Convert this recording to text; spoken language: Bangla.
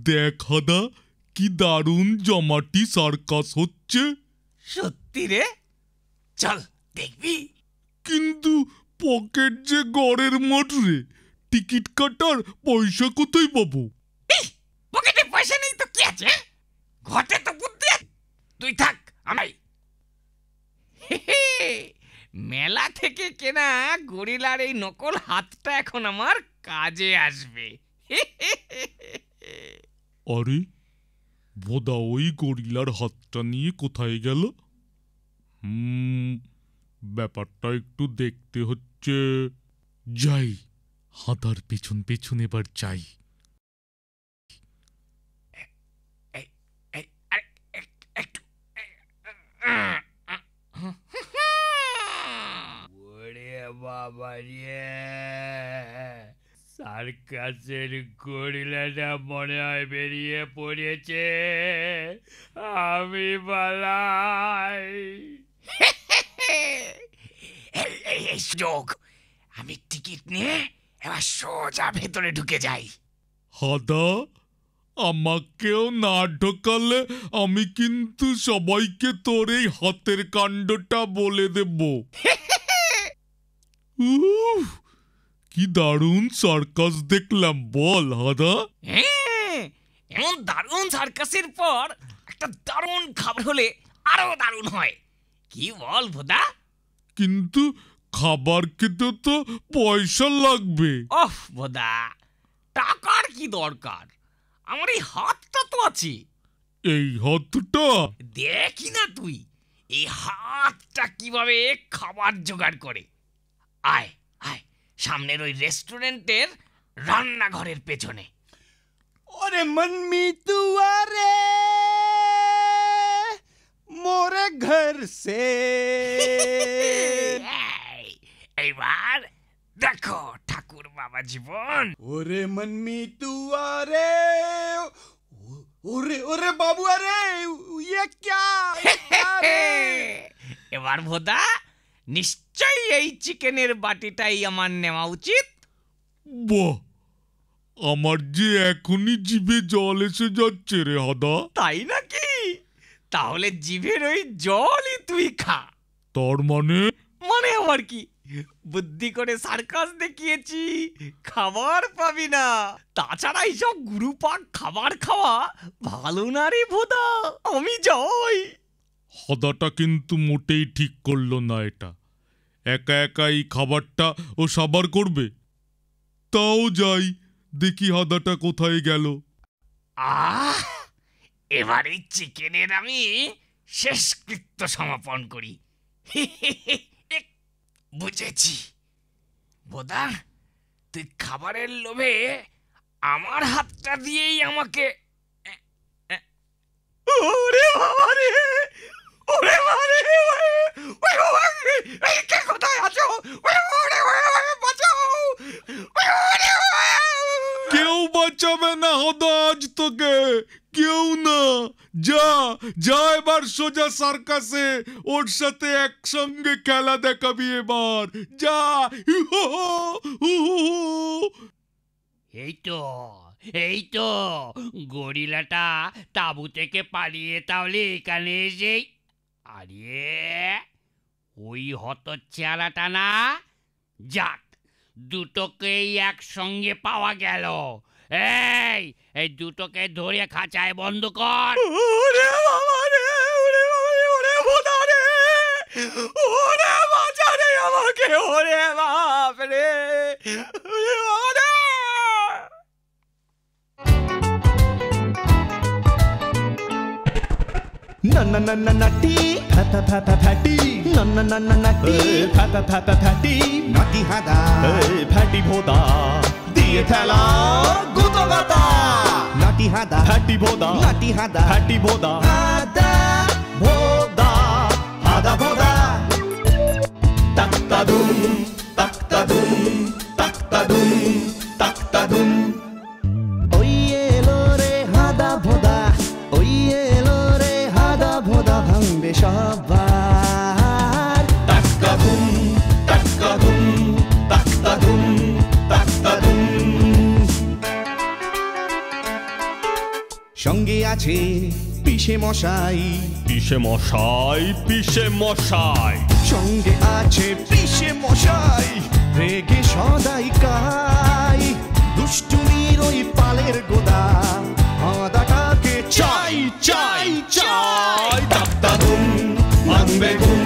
দেখ হাদা, কি দারুণ জমাটি সার্কাস হচ্ছে। সত্যি রে, চল দেখবি। কিন্তু পকেট যে গড়ের মাঠ রে, টিকিট কাটার পয়সা কোথায় পাবো? পকেটে পয়সা নেই তো কি আছে, ঘটে তো বুদ্ধি আছে। তুই থাক, আমি মেলা থেকে কেনা গরিলার এই নকল হাতটা এখন আমার কাজে আসবে। আরে ভোদা ওই গরিলার হাতটা নিয়ে কোথায় গেল? ব্যাপারটা একটু দেখতে হচ্ছে। যাই, হাতার পেছন পেছন এবার যাই। বাবা রে, সার্কাসের গরিলাটা মনে হয় বেরিয়ে পড়েছে। আমি পালাই। এই সুযোগ, আমি টিকিট নিয়ে এবার সোজা ভেতরে ঢুকে যাই। হাদা, আমাকেও না ঢোকালে আমি কিন্তু সবাইকে তোর এই হাতের কাণ্ডটা বলে দেব। কি দারুণ সার্কাস দেখলাম বল হাদা। এমন দারুণ সার্কাসের পর একটা দারুণ খাবার হলে আরো দারুণ হয়, কি বল ভোদা? কিন্তু খাবার খেতে তো পয়সা লাগবে। ওহ ভোদা, টাকার কি দরকার, আমার এই হাতটা তো আছে। এই হাতটা দেখি না তুই এই হাতটা কিভাবে খাবার জোগাড় করে। আয় আয়, সামনের ওই রেস্টুরেন্টের রান্নাঘরের পেছনে। ওরে মনমি তুয়ারে মোরে ঘর সে। এইবার দেখো ঠাকুর বাবা জীবন। ওরে মনমি তুয়ারে, ওরে ওরে বাবু, আরে ইয়ে ক্যা? এবার ভোদা নিশ্চয়ই এই চিকেনের বাটিটাই আমার নেওয়া উচিত। বাহ, আমার যে এখনই জিভে জল এসে যাচ্ছে রে হাদা। তাই নাকি? তাহলে জিভের ওই জলই তুই খা। তার মানে? মানে আবার কি, বুদ্ধি করে সার্কাস দেখিয়েছি, খাবার পাবি না। তাছাড়া এইসব গুরুপাক খাবার খাওয়া ভালো না রে ভোদা, আমি যাই। হাদাটা কিন্তু মোটেই ঠিক করলো না এটা। একা একা এই খাবারটা ও সাবার করবে। তাও যাই, দেখি হাদাটা কোথায় গেল। এবার এই চিকেনের আমি শেষকৃত্য সমাপন করি। বুঝেছি বোদা, তুই খাবারের লোভে আমার হাতটা দিয়েই আমাকে। ওরে বাবা রে, ওরে বাবা রে, ওরে বাবা, এই কে কোথায় আছো? বাঁচাও! কেউ বাঁচাবে না হাদা আজ তোকে, কেউ না। যা যা, এবার সোজা সার্কাসে ওর সাথে একসঙ্গে খেলা দেখাবি এবার। যা। এই তো গরিলাটা তাঁবু থেকে পালিয়ে তাহলে এখানে এসেই। আরে ওই হতচ্ছাড়াটা না, যাক দুটোকেই একসঙ্গে পাওয়া গেল। এই দুটোকে ধরে খাঁচায় বন্ধ কর। ওরে বাবা রে, ওরে বাবা রে, ওরে ভোদা রে, ওরে বাঁচা রে আমাকে, ওরে বাপ রে, ওরে বাবা রে। না না না না নাটি ফাটা ফাটা ফাটি, না না না না নাটি ফাটা ফাটা ফাটি, নাটি হাদা ফাটি ভোদা দিয়ে ঠেলা গুতো গাতা। নাটি হাদা ফাটি ভোদা, নাটি হাদা ফাটি ভোদা, হাদা ভোদা, হাদা ভোদা। তাক্তা দুম তাক্তা দুম তাক্তা দুম তাক্তা দুম। ওই এলো রে হাদা ভোদা, ওই এলো রে হাদা ভোদা, ভাঙবে সবার। তাক্কা দুম তাক্কা দুম তাক্তা দুম তাক্তা দুম। আছে পিসে মশাই, পিসে মশাই, পিসে মশাই, সঙ্গে আছে পিসে মশাই, রেগে সদাই কাই, দুষ্টুমির ওই পালের গোদা আদাটাকে চাই চাই চাই। দাদা ঘুম মানবে ঘুম